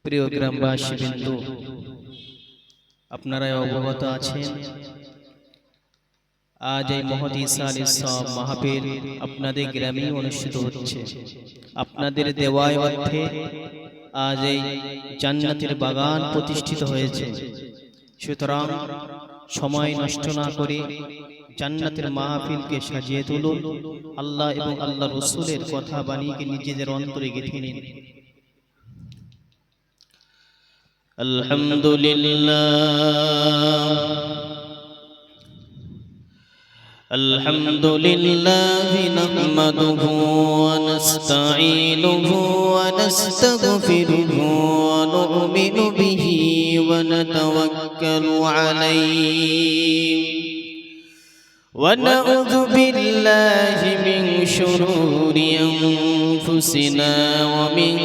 প্রিয় গ্রামবাসী বিন্দু, আপনারা অবগত আছেন আজ এই মহৎ ঈসা আলাইহিস সালাম মাহফিল আপনাদের গ্রামে অনুষ্ঠিত হচ্ছে। আপনাদের দেওয়ায় অর্থে আজ এই জান্নাতের বাগান প্রতিষ্ঠিত হয়েছে। সুতরাং সময় নষ্ট না করে জান্নাতের মাহফিলকে সাজিয়ে তুলুন। আল্লাহ এবং আল্লাহ রাসূলের কথা বাণীকে নিজেদের অন্তরে গেঁথে নিন। আলহামদুলিল্লাহ নাহমাদুহু ওয়া নাস্তাঈনুহু ওয়া নাস্তাগফিরুহু ওয়া নু'মিনু বিহি ওয়া নাতাওয়াক্কালু আলাইহি ওয়া নাউযু বিল্লাহি মিন শুরুরি আনফুসিনা ওয়া মিন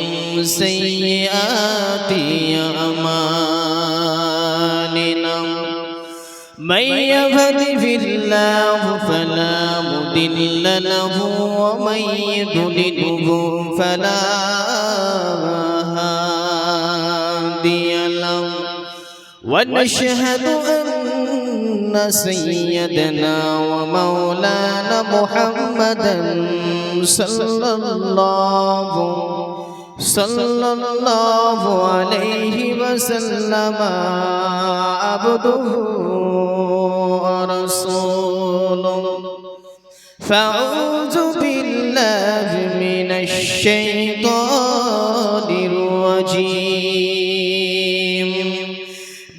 সাইয়্যাতি আমালিনা من يهده الله فلا مضل له ومن يضلله فلا هادي له ونشهد أن سيدنا ومولانا محمدا صلى الله عليه وسلم عبده ورسوله فأعوذ بالله من الشيطان الرجيم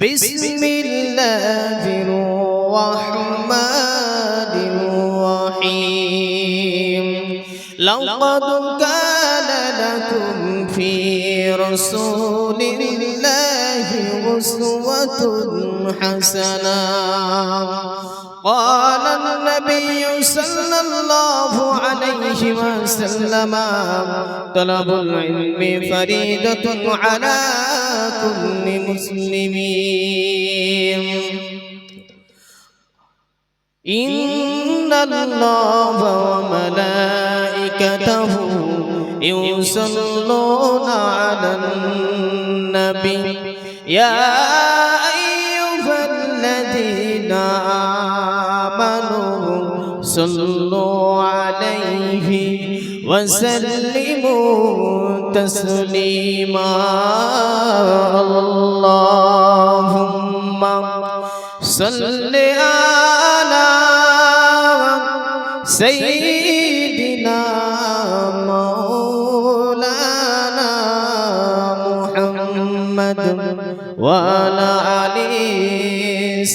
بسم الله الرحمن الرحيم لقد كان لكم في رسول الله أسوة حسنة قال النبي صلى الله عليه وسلم طلب العلم فريضة على كل مسلم إن الله وملائكته يصلون على النبي يا أيها الذين آمنوا صلوا عليه وسلموا تسليما اللهم صل على سيدنا مولانا محمد وعلى آل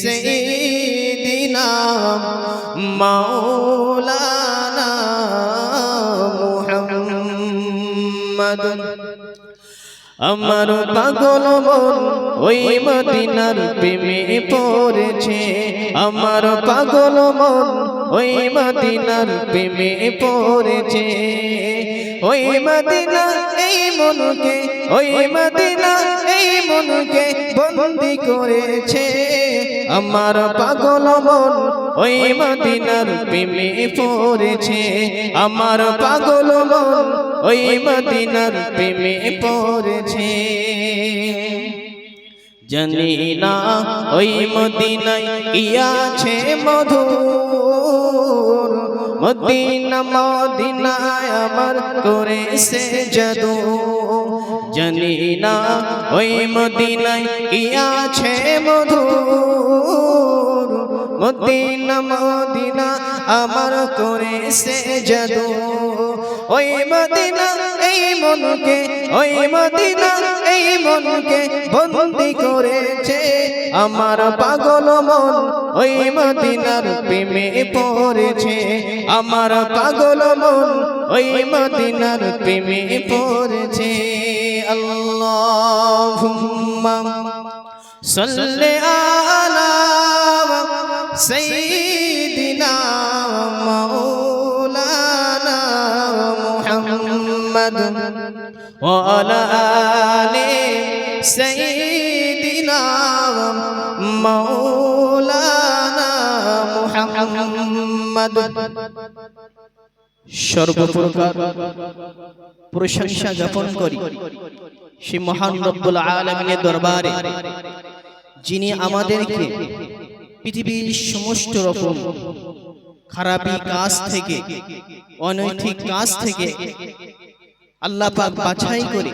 سيدنا مولانا محمد আমার পাগল মন ওই মদিনার প্রেমে পড়েছে আমার পাগল মন ওই মদিনার প্রেমে পড়েছে ওই মদিনা এই মনকে ওই মদিনা এই মনকে বন্দী করেছে আমার পাগল মন ওই মদিনার প্রেমে পড়েছে আমার পাগল মন ওই মদিনার প্রেমে পড়েছে জানি না ওই মদিনায় কি আছে মধুর মদিনা মদিনায় আমার করেছে জাদু জানি না ওই মদিনায় কি আছে মধুর মদিনা মদিনা আমার করেছে জাদু ওই মদিনা এই মনকে ওই মদিনা এই মনকে বন্দী করেছে আমার পাগল মন ওই মদিনার প্রেমে পড়েছে আমার পাগল মন ওই মদিনার প্রেমে পড়েছে আল্লাহুম্মা সাল্লি আলা সাইয়্যিদিনা মাওলানা মুহাম্মদ ওয়া আলা আলি সাইয়্যিদিনা মাওলানা মুহাম্মদ সর্বপ্রকার প্রশংসা জ্ঞাপন করি সেই মহান রব্বুল আলামিনের দরবারে যিনি আমাদেরকে পৃথিবীর সমস্ত রকম খারাপি কাজ থেকে, অনৈতিক কাজ থেকে আল্লাহ পাক বাছাই করে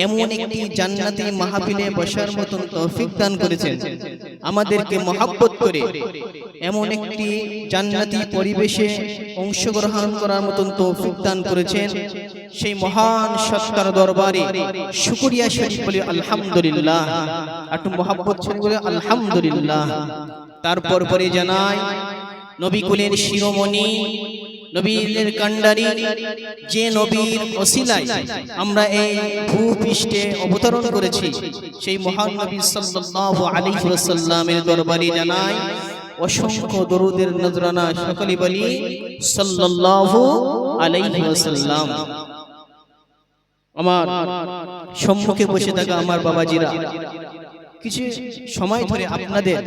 এমন একটি জান্নাতি মাহফিলে বসার মতন তৌফিক দান করেছেন, আমাদেরকে মহব্বত করে এমন একটি জান্নাতি পরিবেশে অংশগ্রহণ করার মতন তৌফিক দান করেছেন। সেই মহান সত্তার দরবারে শুকরিয়া শরীফ বলি আলহামদুলিল্লাহ, একটু মহব্বত শরীফ বলি আলহামদুলিল্লাহ। তারপর পরে জানাই নবী কুলের শিরোমণি, নবীর কান্ডারি, যে নবীর ওসিলায় আমরা এই ভূপৃষ্ঠে অবতরণ করেছি, সেই মহান নবী সাল্লাল্লাহু আলাইহি ওয়াসাল্লামের দরবারে জানাই অসংখ্য দরুদের নজরানা। সকলে বলি সাল্লাল্লাহু আলাইহি ওয়াসাল্লাম। আমার সম্মুখে বসে থাকা আমার বাবাজিরা, কিছু সময় ধরে আপনাদের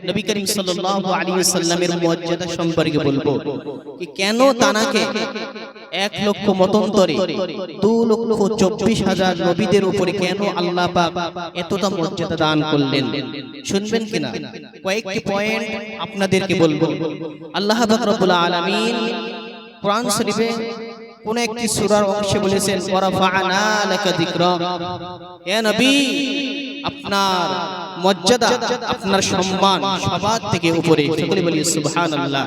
নবী করিম সাল্লাল্লাহু আলাইহি ওয়াসাল্লামের মর্যাদা সম্পর্কে বলবো। কি কেন তানাকে 1 লক্ষ মতান্তরে 2,24,000 নবীদের উপরে কেন আল্লাহ পাক এতটা মর্যাদা দান করলেন, শুনবেন কিনা? কয়েকটি পয়েন্ট আপনাদেরকে বলবো। আল্লাহ পাক রব্বুল আলামিন কোরআন শরীফে কোন একটি সূরার অংশে বলেছেন ওয়ারাফা'না লাকা যিকরা, হে নবী আপনার মর্যাদা, আপনার সম্মান সবার থেকে উপরে। সকলে বলি সুবহানাল্লাহ।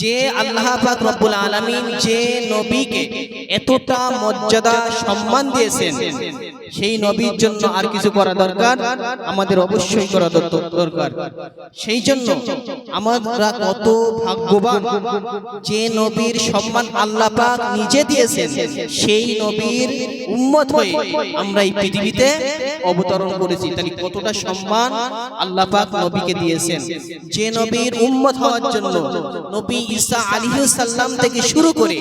যে আল্লাহ পাক রব্বুল আলামিন যে নবীকে এতটা মর্যাদা সম্মান দিয়েছেন, সেই নবীর জন্য আর কিছু করা দরকার, আমাদের অবশ্যই করা দরকার। সেই জন্য আমরা কত ভাগ্যবান যে নবীর সম্মান আল্লাহ পাক নিজে দিয়েছেন, সেই নবীর উম্মত হয়ে আমরা এই পৃথিবীতে অবতরণ করেছি। তাই কতটা সম্মান আল্লাহ পাক নবীকে দিয়েছেন। যে নবীর উম্মত হওয়ার জন্য নবী ঈসা আলাইহিস সালাম থেকে শুরু করে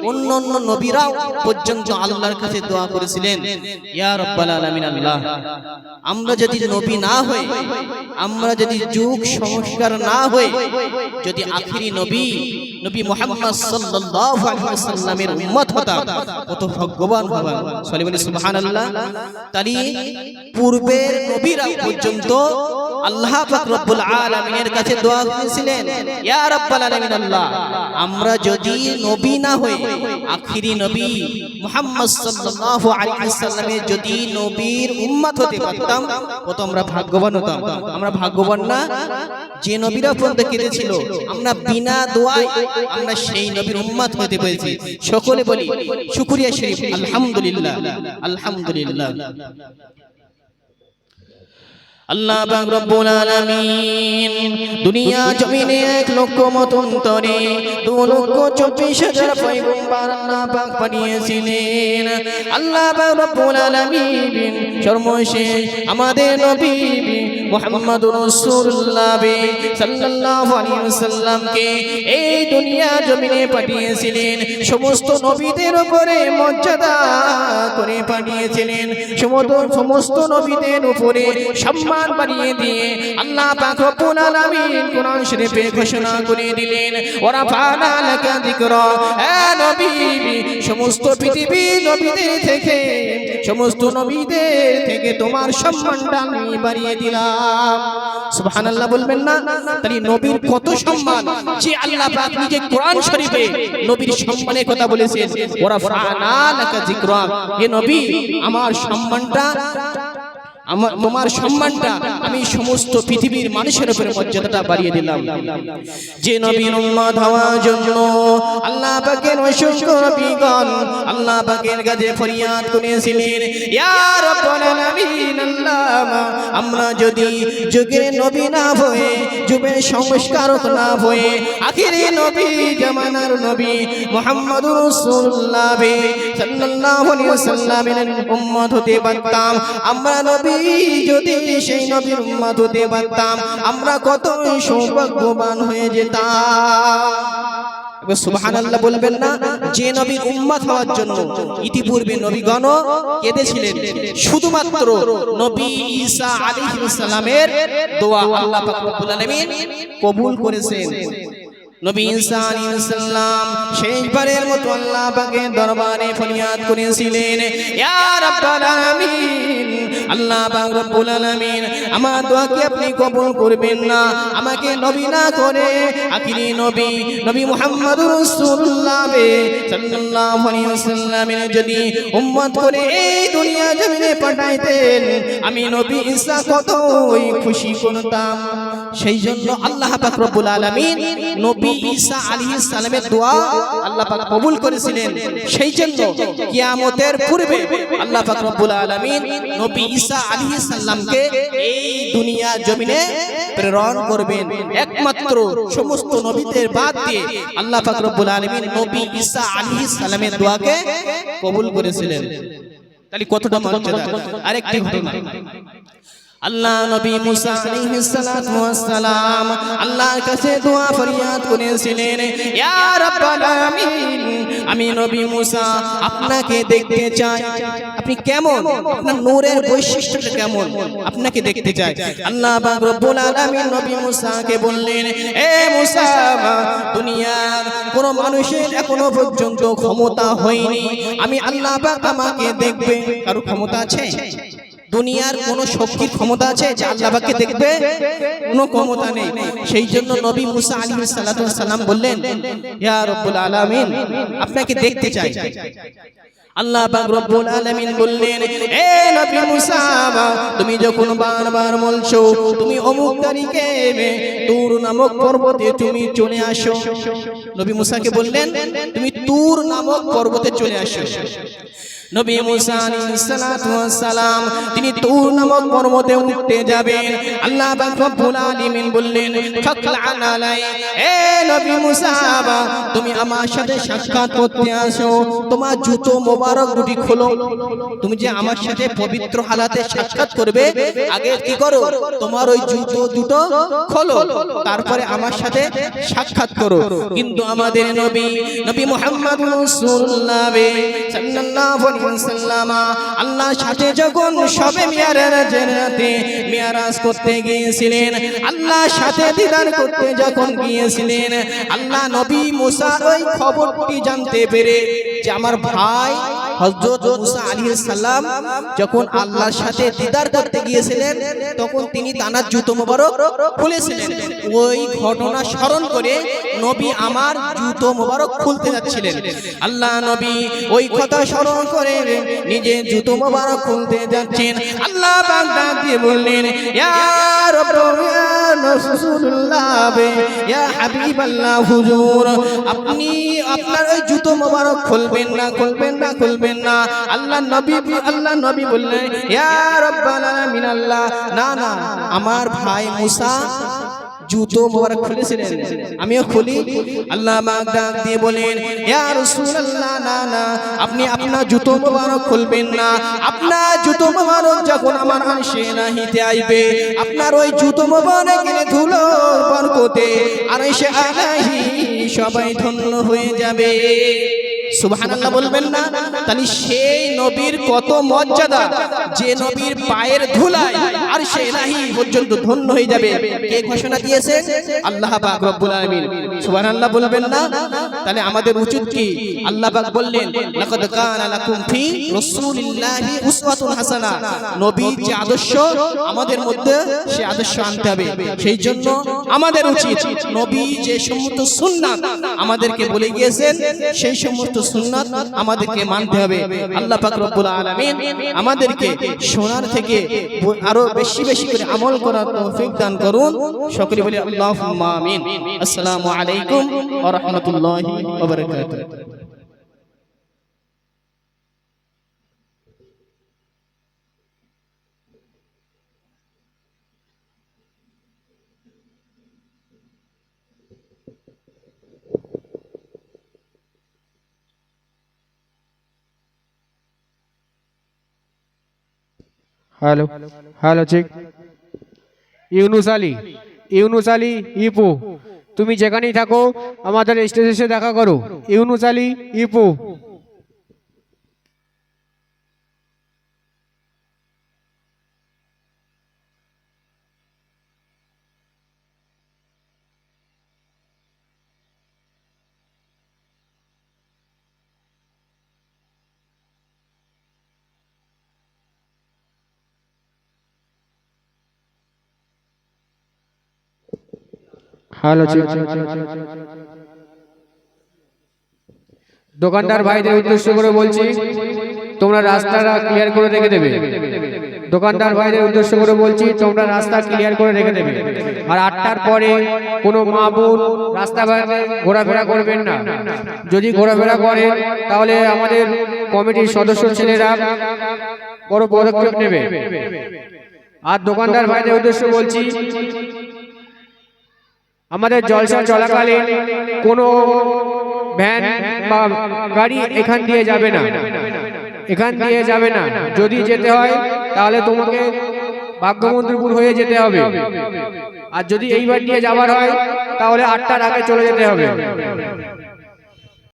অন্যান্য নবীরাও পর্যন্ত আল্লাহর কাছে দোয়া করেছিলেন, ইয়া রাব্বাল আলামিন আল্লাহ, আমরা যদি নবী না হই, আমরা যদি যুগ সংস্কার না হই, যদি আখিরি নবী মুহাম্মদ সাল্লাল্লাহু আলাইহি ওয়াসাল্লামের উম্মত হতাম, কত ভাগ্যবান হতাম। সকলে বলি সুবহানাল্লাহ। তাই পূর্বের নবীরা পর্যন্ত আল্লাহ পাক রব্বুল আলামিনের কাছে দোয়া করেছিলেন, ইয়া রাব্বাল আলামিন আল্লাহ, আমরা যদি নবী না হই, আখিরি নবী মুহাম্মদ সাল্লাল্লাহু আলাইহি ওয়াসাল্লামের যদি নবীর উম্মত হতে পারতাম, কত আমরা ভাগ্যবান হতাম। আমরা ভাগ্যবান না? যে নবীরা পর্যন্ত কেঁদেছিল, আমরা বিনা দোয়ায় আমরা সেই নবীর উম্মত হতে পেরেছি। সকলে বলি শুকরিয়া শরীফ আলহামদুলিল্লাহ, আলহামদুলিল্লাহ। আল্লাহ পাক রব্বুল আলামিন দুনিয়া জমিনে 1 লক্ষ মতান্তরে 2,24,000 পয়গম্বর আল্লাহ পাক পাঠিয়েছিলেন। আল্লাহ পাক রব্বুল আলামিন সর্বশেষ আমাদের নবী মুহাম্মদুর রাসূলুল্লাহ সাল্লাল্লাহু আলাইহি ওয়াসাল্লামকে এই দুনিয়া জমিনে পাঠিয়েছিলেন। সমস্ত নবীদের উপরে মর্যাদা করে পাঠিয়েছিলেন, সমস্ত নবীদের উপরে সম্মান বাড়িয়ে দিয়ে আল্লাহ পাক রব্বুল আলামিন কোরআন শরীফে ঘোষণা করে দিলেন, ওয়ারাফা'না লাকা যিকরা, হে নবী সমস্ত পৃথিবীর নবীদের থেকে, সমস্ত নবীদের থেকে তোমার সম্মানটা আমি বাড়িয়ে দিলাম। সুবহানাল্লাহ বলবেন না? তাই নবীর কত সম্মান, যে আল্লাহ পাক নিজে কোরআন শরীফে নবীর সম্মানের কথা বলেছেন, ওয়ারাফা'না লাকা যিকরা, হে নবী আমার সম্মানটা, তোমার সম্মানটা আমি সমস্ত পৃথিবীর মানুষের উপরে মর্যাদাটা বাড়িয়ে দিলাম। যে নবীর উম্মত হওয়ার জন্য আল্লাহ পাকের অসংখ্য নবীগণ আল্লাহ পাকের কাছে ফরিয়াদ করেছিলেন, ইয়া রাব্বাল আলামিন আল্লাহ, আমরা যদি যুগের নবী না হয়ে, যুগের সংস্কারক না হয়ে, আখিরি নবী জামানার নবী মুহাম্মদুর রাসূলুল্লাহ সাল্লাল্লাহু আলাইহি ওয়াসাল্লামের উম্মত হতে পারতাম, আমরা নবী যদি সেই নবীর উম্মত হতে পারতাম, আমরা কত সৌভাগ্যবান হয়ে যেতাম। সুবহানাল্লাহ বলবেন না? যে নবীর উম্মত হওয়ার জন্য ইতিপূর্বে নবীগণ কেঁদেছিলেন, শুধুমাত্র নবী ঈসা আলাইহিস সালামের দোয়া আল্লাহ পাক রব্বুল আলামিন কবুল করেছেন। নবী ঈসা আলাইহিস সালাম শেষবারের মতো আল্লাহ পাকের দরবারে ফরিয়াদ করেছিলেন, ইয়া রাব্বাল আলামিন আল্লাহ পাক রব্বুল আলামিন আমার দোয়াকে আপনি কবুল করবেন না, আমাকে নবী না করে আখিরি নবী নবী মুহাম্মদুর রাসূলুল্লাহ সাল্লাল্লাহু আলাইহি ওয়াসাল্লামের যদি উম্মত করে এই দুনিয়া জমিনে পাঠাইতেন, আমি নবী ঈসা কতই খুশি করতাম। সেই জন্য আল্লাহ পাক রব্বুল আলামিন নবী ঈসা আলাইহিস সালামের দোয়া আল্লাহ পাক কবুল করেছিলেন। সেই জন্য কিয়ামতের পূর্বে আল্লাহ পাক রব্বুল আলামিন নবী ঈসা আলাইহিস সালামকে এই দুনিয়া জমিনে প্রেরণ করবেন। একমাত্র সমস্ত নবীদের বাদ দিয়ে আল্লাহ পাক রব্বুল আলামিন নবী ঈসা আলাইহিস সালামের দোয়াকে কবুল করেছিলেন। তাহলে কতটা মর্যাদা। আরেকটি ঘটনা, আল্লাহ নবী মুসা আলাইহিস সালাতু ওয়াস সালাম আল্লাহর কাছে দোয়া ফরিয়াদ করেছিলেন, ইয়া রাব্বাল আলামিন, আমি নবী মুসা আপনাকে দেখতে চাই। আপনি কেমন, আপনার নূরের বৈশিষ্ট্যটা কেমন, আপনাকে দেখতে চাই। আল্লাহ পাক রব্বুল আলামিন নবী মুসাকে বললেন, এ মুসা, দুনিয়ার কোন মানুষের এখনো পর্যন্ত ক্ষমতা হয়নি আমি আল্লাহ পাক আমাকে দেখবে। কারো ক্ষমতা আছে? দুনিয়ার কোন শক্তির ক্ষমতা আছে যে আল্লাহ পাককে দেখবে? কোনো ক্ষমতা নেই। সেই জন্য নবী মুসা আলাইহিস সালাতু ওয়াস সালাম বললেন, ইয়া রাব্বুল আলামিন, আপনাকে দেখতে চাই। আল্লাহ পাক রব্বুল আলামিন বললেন, এ নবী মুসা, তুমি যখন বারবার বলছো তুমি অমুক তারিখে তুর নামক পর্বতে তুমি চলে আসো। নবী মুসাকে বললেন তুমি তুর নামক পর্বতে চলে আসো। নবী মুসা আলাইহিস সালাতু ওয়াস সালাম তিনি তুর নামক পর্বতে উঠতে যাবেন। আল্লাহ পাক রব্বুল আলামিন বললেন, ফাকলান আলাই, এ নবী মুসা, তুমি আমার সাথে সাক্ষাৎ করতে আসো, তোমার জুতো মোবারক দুটি খোলো। তুমি যে আমার সাথে পবিত্র হালাতে সাক্ষাৎ করবে, আগে কি করো, তোমার ওই জুতো দুটো খোলো, তারপরে আমার সাথে সাক্ষাৎ করো। কিন্তু আমাদের নবী নবী মুহাম্মদুর রাসূলুল্লাহ সাল্লাল্লাহু আলাইহি ওয়াসাল্লাম আল্লাহর সাথে যখন সবে মিরাজ করতে গিয়েছিলেন, আল্লাহর সাথে দিদার করতে যখন গিয়েছিলেন, আল্লাহ নবী মুসার ওই খবরটি জানতে পেরে যে আমার ভাই হযরত মুসা আলাইহিস সালাম যখন আল্লাহর সাথে দিদার করতে গিয়েছিলেন, তখন তিনি তানার জুতো মোবারক খুলেছিলেন। ওই ঘটনা স্মরণ করে নবী আমার জুতো মোবারক খুলতে যাচ্ছিলেন। আল্লাহ নবী ওই কথা স্মরণ করে নিজে জুতো মোবারক খুলতে যাচ্ছেন। আল্লাহ পাক ডাক দিয়ে বললেন, ইয়া রাব্বি ইয়া রাসূলুল্লাহ ইয়া হাবিবাল্লাহ হুজুর, আপনি আপনার ওই জুতো মোবারক খুলবেন না, খুলবেন না, খুলবেন না। আল্লাহ নবী বললেন, ইয়া রাব্বাল আলামিন, আল্লাহ না না, আমার ভাই মুসা জুতো মোবারক খুলেছিলেন, আমিও খুলি। আল্লাহ পাক ডাক দিয়ে বলেন, ইয়া রাসূলুল্লাহ, না না, আপনি আপনার জুতো মোবারক খুলবেন না। আপনার জুতো মোবারক যখন আমার আরশে নাহিতে আইবে, আপনার ওই জুতো মোবারকের ধুলোর বরকতে আরশে আলাহি সবাই ধন্য হয়ে যাবে। সুবহানাল্লাহ বলবেন না? তাহলে সেই নবীর কত মর্যাদা, যে নবীর পায়ের ধুলায় আরশে ইলাহি পর্যন্ত ধন্য হয়ে যাবে। কে ঘোষণা দিয়েছে? আল্লাহ পাক রব্বুল আলামিন। সুবহানাল্লাহ বলবেন না? তাহলে আমাদের উচিত কি? আল্লাহ পাক বললেন, লাকাদ কানা লাকুম ফি রাসূলিল্লাহি উসওয়াতুন হাসানাহ। নবীর যে আদর্শ আমাদের মধ্যে, সে আদর্শ আনতে হবে। সেই জন্য আমাদের উচিত নবী যে সমস্ত সুন্নাত আমাদেরকে বলে গিয়েছেন, সেই সমস্ত সুন্নাত আমাদেরকে মানতে হবে। আল্লাহ পাক রব্বুল আলামিন আমাদেরকে শোনার থেকে আরো বেশি বেশি করে আমল করার তৌফিক দান করুন। সকলে বলি আল্লাহুম্মা আমিন। আসসালামু আলাইকুম ওয়া রাহমাতুল্লাহি ওয়া বারাকাতুহু। Hello hello, check. Yunus Ali Ipu, তুমি যেখানেই থাকো আমাদের স্টেজে এসে দেখা করো। ইউনুস আলী ইপু। হ্যালো দোকানদার ভাইদের উদ্দেশ্য করে বলছি, তোমরা রাস্তাটা ক্লিয়ার করে রেখে দেবে। দোকানদার ভাইদের উদ্দেশ্য করে বলছি, তোমরা রাস্তা ক্লিয়ার করে রেখে দেবে। আর 8টার পরে কোনো মা বোন রাস্তা ঘোরাফেরা করবেন না। যদি ঘোরাফেরা করেন তাহলে আমাদের কমিটির সদস্য ছেলেরা বড় পদক্ষেপ নেবে। আর দোকানদার ভাইদের উদ্দেশ্য বলছি, আমাদের জলসা চলাকালীন কোনো ভ্যান বা গাড়ি এখান দিয়ে যাবে না, এখান দিয়ে যাবে না। যদি যেতে হয় তাহলে তোমাকে ভাগ্যমন্ত্রীপুর হয়ে যেতে হবে। আর যদি এইবার দিয়ে যাবার হয় তাহলে 8টার আগে চলে যেতে হবে।